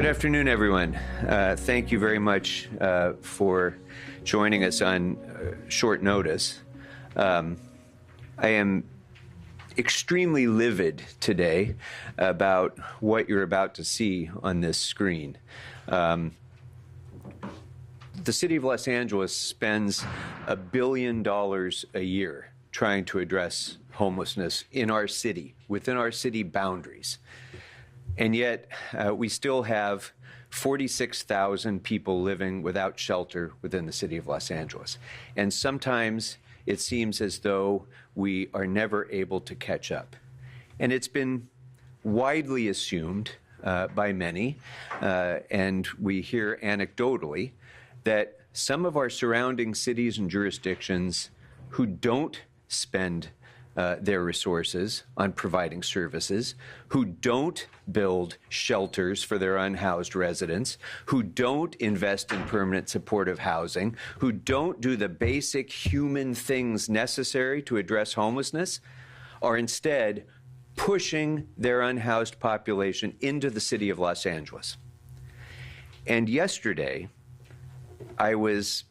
Good afternoon, everyone. Thank you very much for joining us on short notice. I am extremely livid today about what you're about to see on this screen. The city of Los Angeles spends $1 billion a year trying to address homelessness in our city, within our city boundaries. And yet, we still have 46,000 people living without shelter within the city of Los Angeles. And sometimes it seems as though we are never able to catch up. And it's been widely assumed by many, and we hear anecdotally, that some of our surrounding cities and jurisdictions who don't spend their resources on providing services, who don't build shelters for their unhoused residents, who don't invest in permanent supportive housing, who don't do the basic human things necessary to address homelessness, are instead pushing their unhoused population into the city of Los Angeles. And yesterday, I was,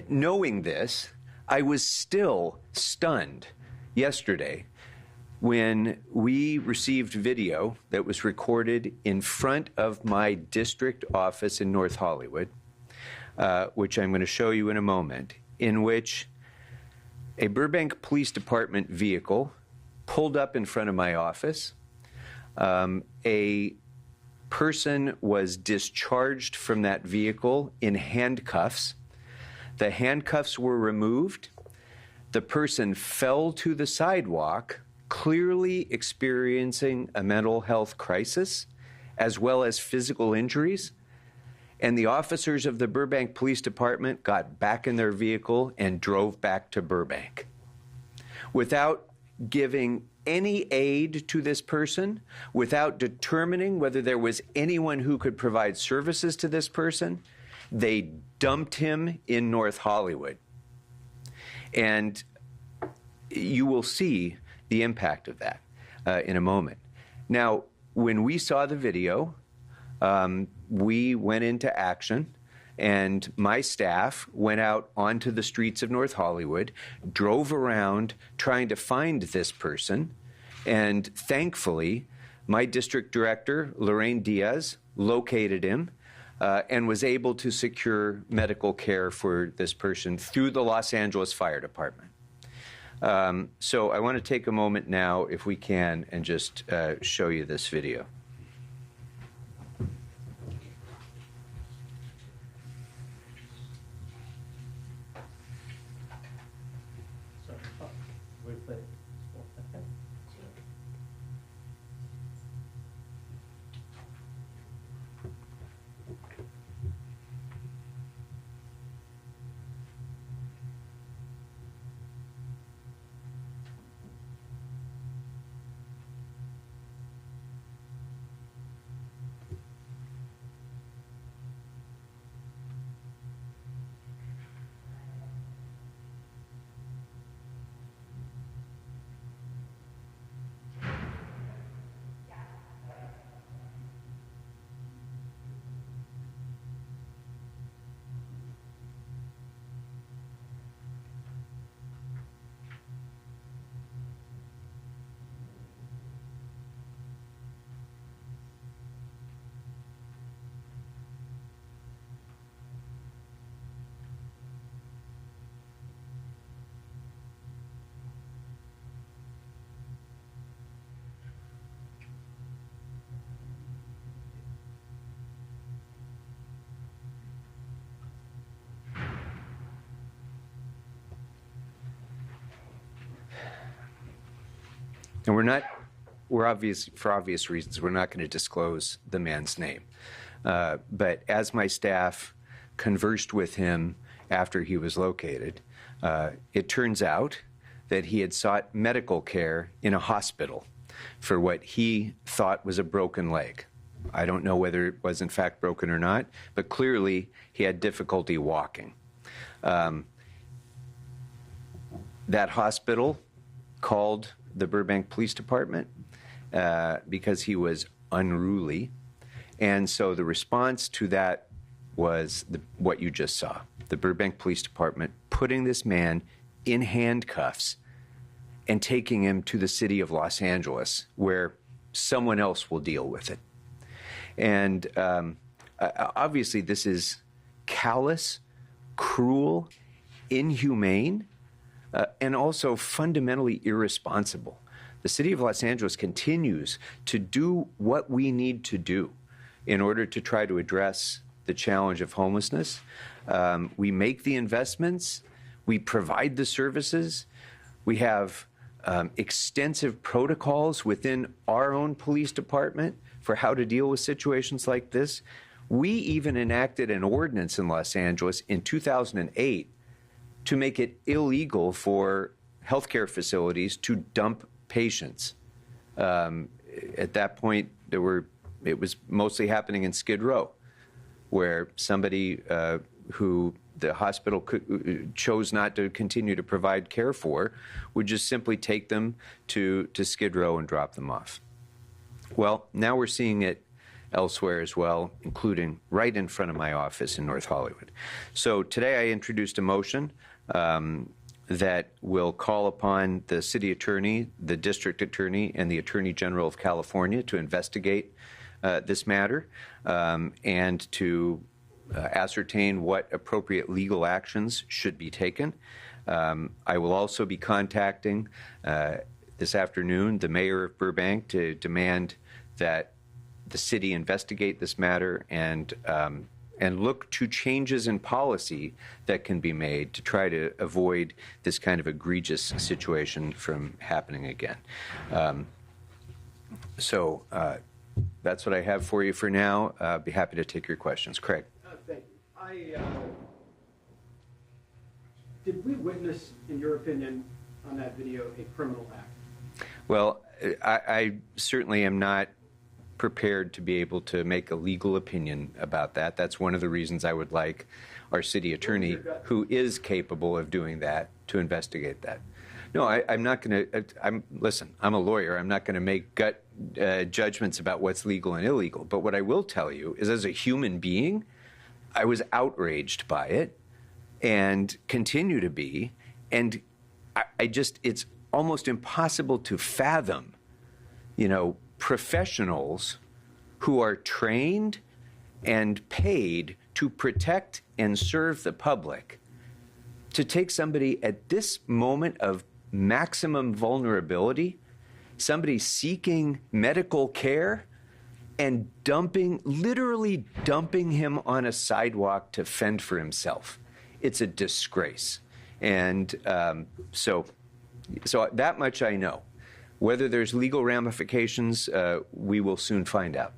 knowing this, I was still stunned yesterday when we received video that was recorded in front of my district office in North Hollywood, which I'm going to show you in a moment, in which a Burbank Police Department vehicle pulled up in front of my office. A person was discharged from that vehicle in handcuffs. The handcuffs were removed. The person fell to the sidewalk, clearly experiencing a mental health crisis, as well as physical injuries. And the officers of the Burbank Police Department got back in their vehicle and drove back to Burbank. Without giving any aid to this person, without determining whether there was anyone who could provide services to this person, they dumped him in North Hollywood. And you will see the impact of that in a moment. Now, when we saw the video, we went into action, and my staff went out onto the streets of North Hollywood, drove around trying to find this person, and thankfully, my district director, Lorraine Diaz, located him and was able to secure medical care for this person through the Los Angeles Fire Department. So I want to take a moment now, if we can, and just show you this video. And for obvious reasons, we're not going to disclose the man's name. But as my staff conversed with him after he was located, it turns out that he had sought medical care in a hospital for what he thought was a broken leg. I don't know whether it was in fact broken or not, but clearly he had difficulty walking. That hospital called the Burbank Police Department because he was unruly And so the response to that was what you just saw. The Burbank Police Department putting this man in handcuffs and taking him to the city of Los Angeles, where someone else will deal with it. And obviously this is callous, cruel, inhumane, and also fundamentally irresponsible. The city of Los Angeles continues to do what we need to do in order to try to address the challenge of homelessness. We make the investments, we provide the services, we have extensive protocols within our own police department for how to deal with situations like this. We even enacted an ordinance in Los Angeles in 2008 to make it illegal for healthcare facilities to dump patients. At that point, it was mostly happening in Skid Row, where somebody who the hospital chose not to continue to provide care for would just simply take them to Skid Row and drop them off. Well, now we're seeing it elsewhere as well, including right in front of my office in North Hollywood. So today I introduced a motion that will call upon the city attorney, the district attorney, and the attorney general of California to investigate this matter and to ascertain what appropriate legal actions should be taken. I will also be contacting this afternoon the mayor of Burbank to demand that the city investigate this matter and look to changes in policy that can be made to try to avoid this kind of egregious situation from happening again. So that's what I have for you for now. Be happy to take your questions. Craig. Thank you. Did we witness, in your opinion, on that video, a criminal act? Well, I certainly am not prepared to be able to make a legal opinion about that. That's one of the reasons I would like our city attorney, who is capable of doing that, to investigate that. No, I'm not going to. Listen, I'm a lawyer. I'm not going to make gut judgments about what's legal and illegal. But what I will tell you is, as a human being, I was outraged by it and continue to be. And I just, it's almost impossible to fathom, professionals who are trained and paid to protect and serve the public, to take somebody at this moment of maximum vulnerability, somebody seeking medical care, and literally dumping him on a sidewalk to fend for himself. It's a disgrace. And so that much I know. Whether there's legal ramifications, we will soon find out.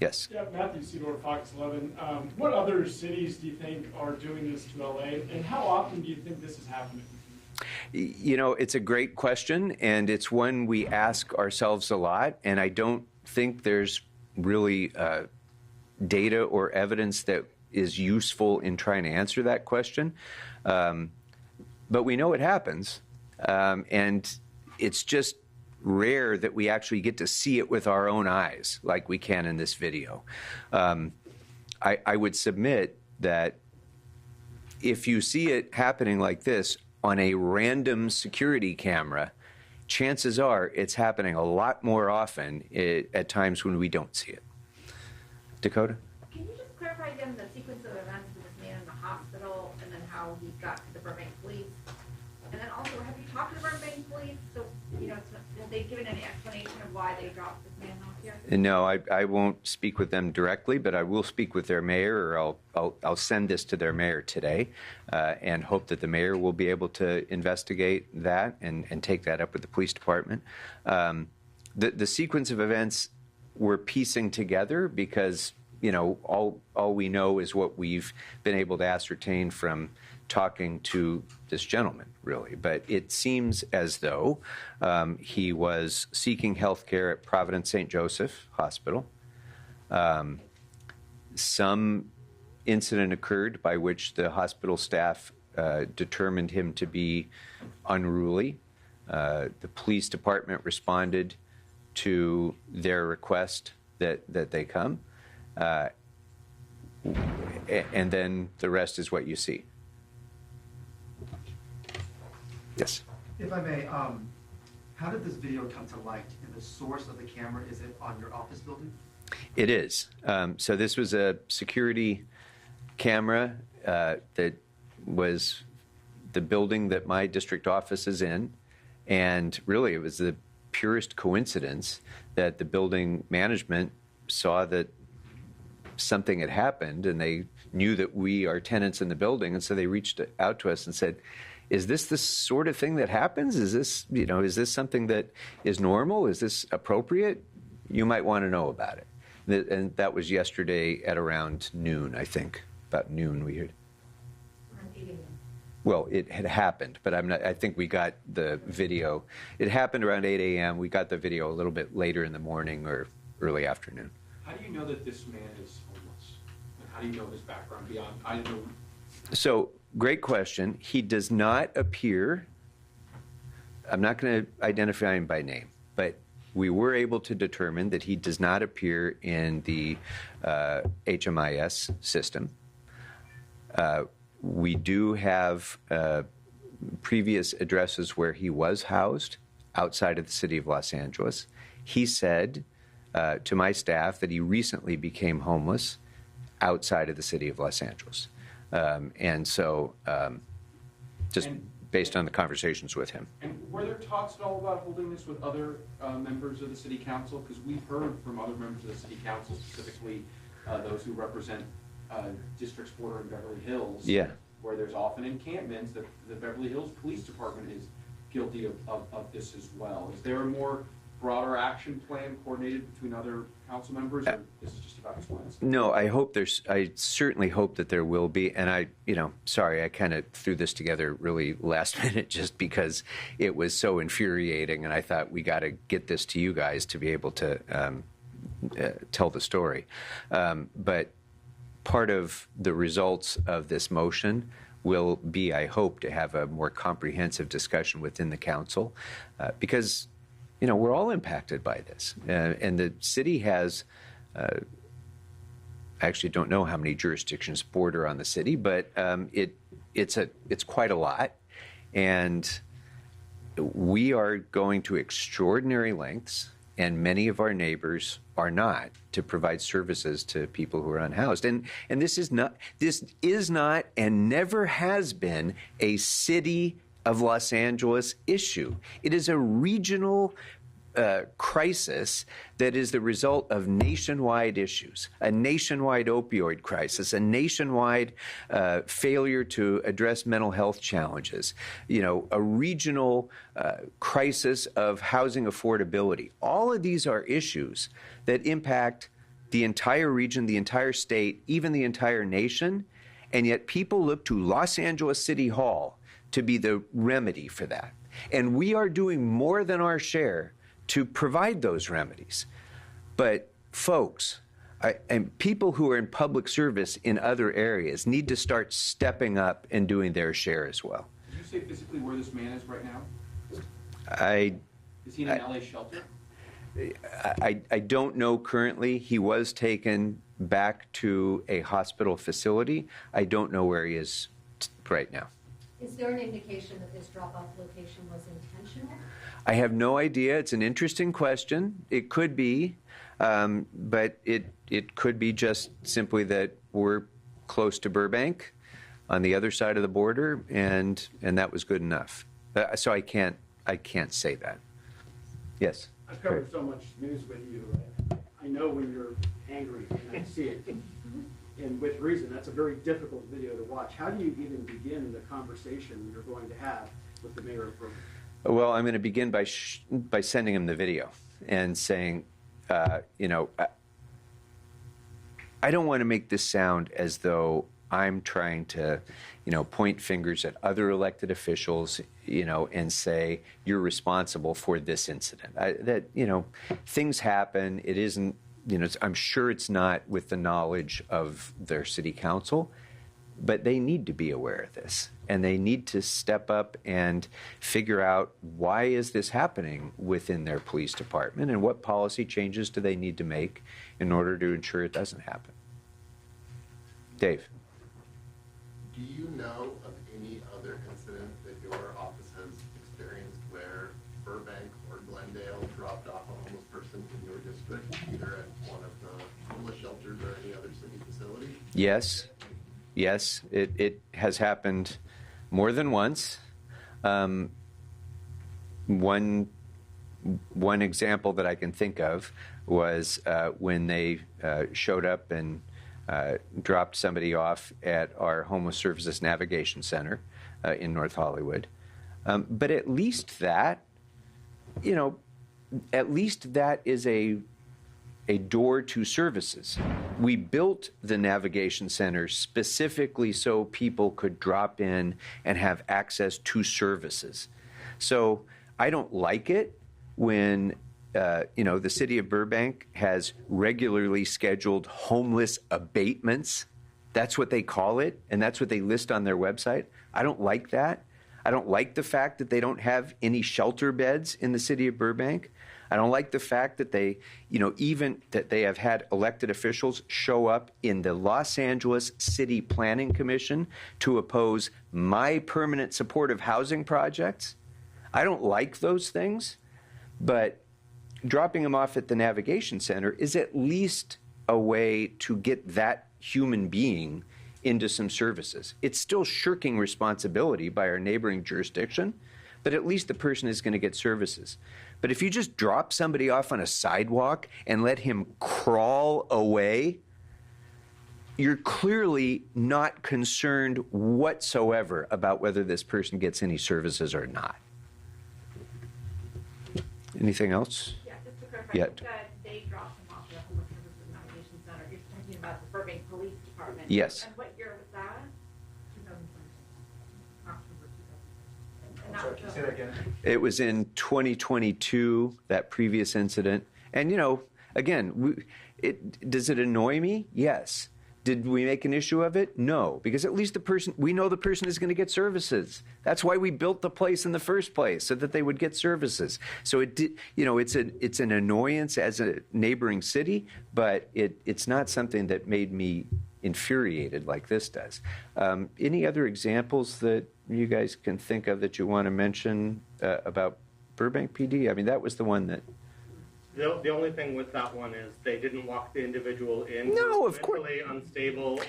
Yes. Yeah, Matthew Seedor, Fox 11. What other cities do you think are doing this to LA, and how often do you think this is happening? It's a great question, and it's one we ask ourselves a lot, and I don't think there's really data or evidence that is useful in trying to answer that question. But we know it happens, and it's just rare that we actually get to see it with our own eyes like we can in this video. I would submit that if you see it happening like this on a random security camera, chances are it's happening a lot more often at times when we don't see it. Dakota? Can you just clarify again the sequence of events with this man in the hospital and then how he got to the Burbank police? And then also, have you talked to the Burbank police? So, have they given any explanation of why they dropped this man off here? No, I won't speak with them directly, but I will speak with their mayor, or I'll send this to their mayor today, and hope that the mayor will be able to investigate that and take that up with the police department. The sequence of events we're piecing together because all we know is what we've been able to ascertain from talking to this gentleman, really. But it seems as though he was seeking health care at Providence St. Joseph Hospital. Some incident occurred by which the hospital staff determined him to be unruly. The police department responded to their request that they come. And then the rest is what you see. Yes. If I may, how did this video come to light? And the source of the camera, is it on your office building? It is. So this was a security camera that was the building that my district office is in. And really, it was the purest coincidence that the building management saw that something had happened, and they knew that we are tenants in the building, and so they reached out to us and said, is this the sort of thing that happens? Is this, is this something that is normal? Is this appropriate? You might want to know about it. And that was yesterday at around noon, I think. About noon we heard. Well, it had happened, but I think we got the video. It happened around 8 a.m. We got the video a little bit later in the morning or early afternoon. How do you know that this man is homeless? And how do you know his background beyond? I don't know. So, great question. He does not appear, I'm not going to identify him by name, but we were able to determine that he does not appear in the HMIS system. We do have previous addresses where he was housed outside of the city of Los Angeles. He said to my staff that he recently became homeless outside of the city of Los Angeles. And so just based on the conversations with him. And were there talks at all about holding this with other members of the city council? Because we've heard from other members of the city council, specifically those who represent districts bordering Beverly Hills, where there's often encampments that the Beverly Hills Police Department is guilty of this as well. Is there a more broader action plan coordinated between other council members, or this is just about explaining? No, I certainly hope that there will be, and sorry, I kind of threw this together really last minute just because it was so infuriating, and I thought we got to get this to you guys to be able to tell the story. But part of the results of this motion will be, I hope, to have a more comprehensive discussion within the council, because we're all impacted by this. And the city has, I actually don't know how many jurisdictions border on the city, but it's quite a lot. And we are going to extraordinary lengths, and many of our neighbors are not, to provide services to people who are unhoused. And this is not and never has been a city of Los Angeles issue. It is a regional crisis that is the result of nationwide issues, a nationwide opioid crisis, a nationwide failure to address mental health challenges, a regional crisis of housing affordability. All of these are issues that impact the entire region, the entire state, even the entire nation, and yet people look to Los Angeles City Hall to be the remedy for that. And we are doing more than our share to provide those remedies. But folks, and people who are in public service in other areas need to start stepping up and doing their share as well. Did you say physically where this man is right now? Is he in an LA shelter? I don't know currently. He was taken back to a hospital facility. I don't know where he is right now. Is there an indication that this drop-off location was intentional? I have no idea. It's an interesting question. It could be, but it could be just simply that we're close to Burbank on the other side of the border, and that was good enough. So I can't say that. Yes. I've covered so much news with you. I know when you're angry, and I see it. And with reason, that's a very difficult video to watch. How do you even begin the conversation you're going to have with the mayor of Burbank? Well, I'm going to begin by sending him the video and saying, I don't want to make this sound as though I'm trying to, point fingers at other elected officials, and say you're responsible for this incident. Things happen. It isn't, I'm sure it's not with the knowledge of their city council, but they need to be aware of this. and they need to step up and figure out why is this happening within their police department and what policy changes do they need to make in order to ensure it doesn't happen. Dave. Do you know of any other incident that your office has experienced where Burbank or Glendale dropped off a homeless person in your district, either at one of the homeless shelters or any other city facility? Yes. Yes, it has happened more than once. One example that I can think of was when they showed up and dropped somebody off at our Homeless Services Navigation Center in North Hollywood. But at least that, is a door to services. We built the Navigation Center specifically so people could drop in and have access to services. So I don't like it when the city of Burbank has regularly scheduled homeless abatements. That's what they call it, and that's what they list on their website. I don't like that. I don't like the fact that they don't have any shelter beds in the city of Burbank. I don't like the fact that they, even that they have had elected officials show up in the Los Angeles City Planning Commission to oppose my permanent supportive housing projects. I don't like those things, but dropping them off at the Navigation Center is at least a way to get that human being into some services. It's still shirking responsibility by our neighboring jurisdiction, but at least the person is going to get services. But if you just drop somebody off on a sidewalk and let him crawl away, you're clearly not concerned whatsoever about whether this person gets any services or not. Anything else? Yeah, just to clarify, Yeah. you said they dropped him off at the Homeless Services Navigation Center. You're talking about the Burbank Police Department. Yes. And what year was that? 2020. October 2020. And Sorry, can you say that again? It was in 2022, that previous incident. And, again, does it annoy me? Yes. Did we make an issue of it? No, because at least we know the person is going to get services. That's why we built the place in the first place, so that they would get services. So it's an annoyance as a neighboring city, but it's not something that made me infuriated like this does. Any other examples that you guys can think of that you want to mention about Burbank PD? I mean, that was the one that. The only thing with that one is they didn't walk the individual in. No, of course. Mentally unstable.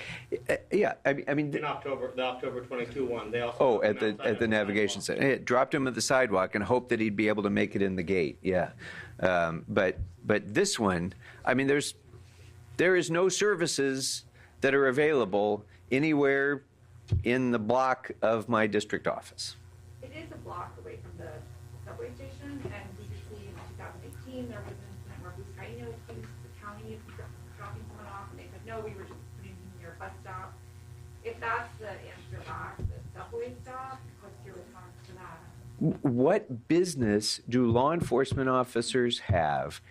Yeah, I mean. In October, the October 22 one, they also. Oh, at the Navigation Center. It dropped him at the sidewalk and hoped that he'd be able to make it in the gate. Yeah, but this one, I mean, there is no services that are available anywhere in the block of my district office. It is a block away from the subway station, and we could see in 2018 there was an incident where Buscaino accused the county of dropping someone off, and they said, no, we were just putting him near a bus stop. If that's the answer back, the subway stop, what's your response to that? What business do law enforcement officers have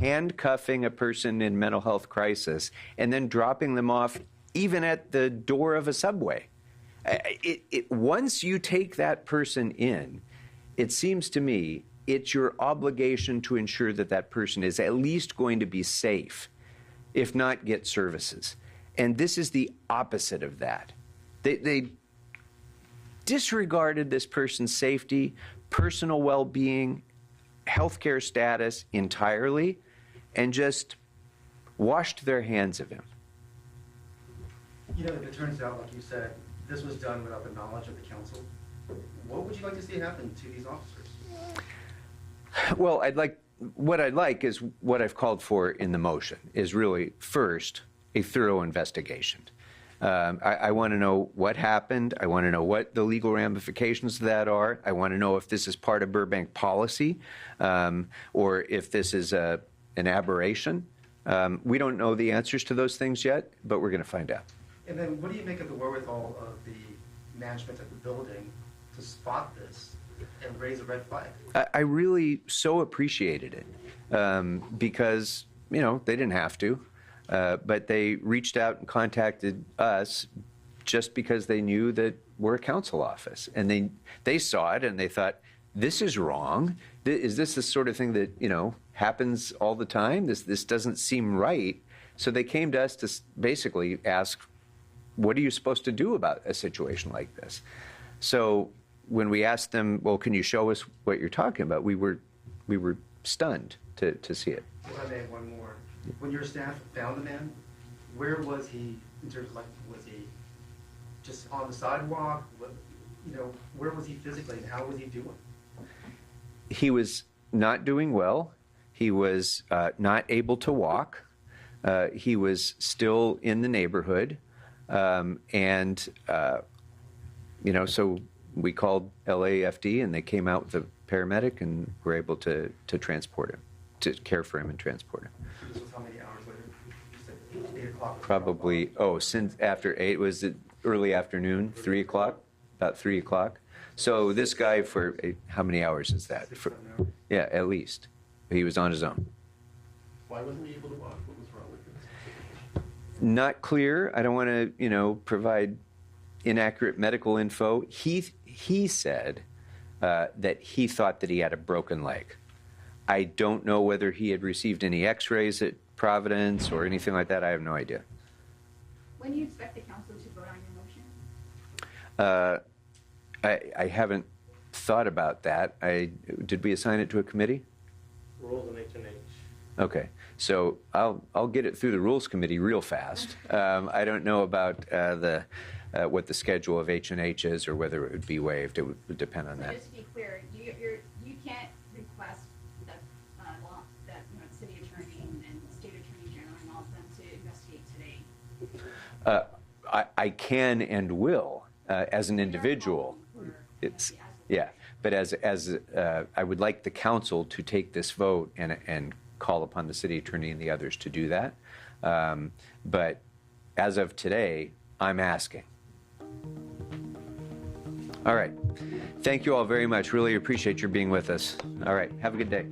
handcuffing a person in mental health crisis and then dropping them off even at the door of a subway? Once you take that person in, it seems to me it's your obligation to ensure that that person is at least going to be safe, if not get services. And this is the opposite of that. They disregarded this person's safety, personal well-being, healthcare status entirely, and just washed their hands of him. If it turns out, like you said, this was done without the knowledge of the council, what would you like to see happen to these officers? Well, what I'd like is what I've called for in the motion, is really, first, a thorough investigation. I want to know what happened. I want to know what the legal ramifications of that are. I want to know if this is part of Burbank policy or if this is an aberration. We don't know the answers to those things yet, but we're going to find out. And then what do you make of the wherewithal of the management of the building to spot this and raise a red flag? I really so appreciated it because, they didn't have to. But they reached out and contacted us just because they knew that we're a council office. And they saw it and they thought, this is wrong. Is this the sort of thing that, happens all the time? This doesn't seem right. So they came to us to basically ask, what are you supposed to do about a situation like this? So when we asked them, well, can you show us what you're talking about? We were stunned to see it. If I may have one more. When your staff found the man, where was he in terms of was he just on the sidewalk? Where was he physically and how was he doing? He was not doing well. He was not able to walk. He was still in the neighborhood. So we called LAFD and they came out with a paramedic and were able to transport him, to care for him and transport him. This was how many hours later? You said 8 o'clock. Probably, since after 8, was it early afternoon, 3 o'clock? About 3 o'clock. So this guy for, how many hours is that? 6, 7 hours. Yeah, at least. He was on his own. Why wasn't he able to walk? What was wrong with him? Not clear. I don't want to, provide inaccurate medical info. He said that he thought that he had a broken leg. I don't know whether he had received any x-rays at Providence or anything like that. I have no idea. When do you expect the council to vote on your motion? I haven't thought about that. Did we assign it to a committee? Rules and H&H. Okay, so I'll get it through the Rules Committee real fast. I don't know about what the schedule of H&H is or whether it would be waived. It would depend on So that. just to be clear, you can't request that the city attorney and state attorney general and all of them to investigate today. I can and will as an individual. But as I would like the council to take this vote and call upon the city attorney and the others to do that. But as of today, I'm asking. All right. Thank you all very much. Really appreciate your being with us. All right. Have a good day.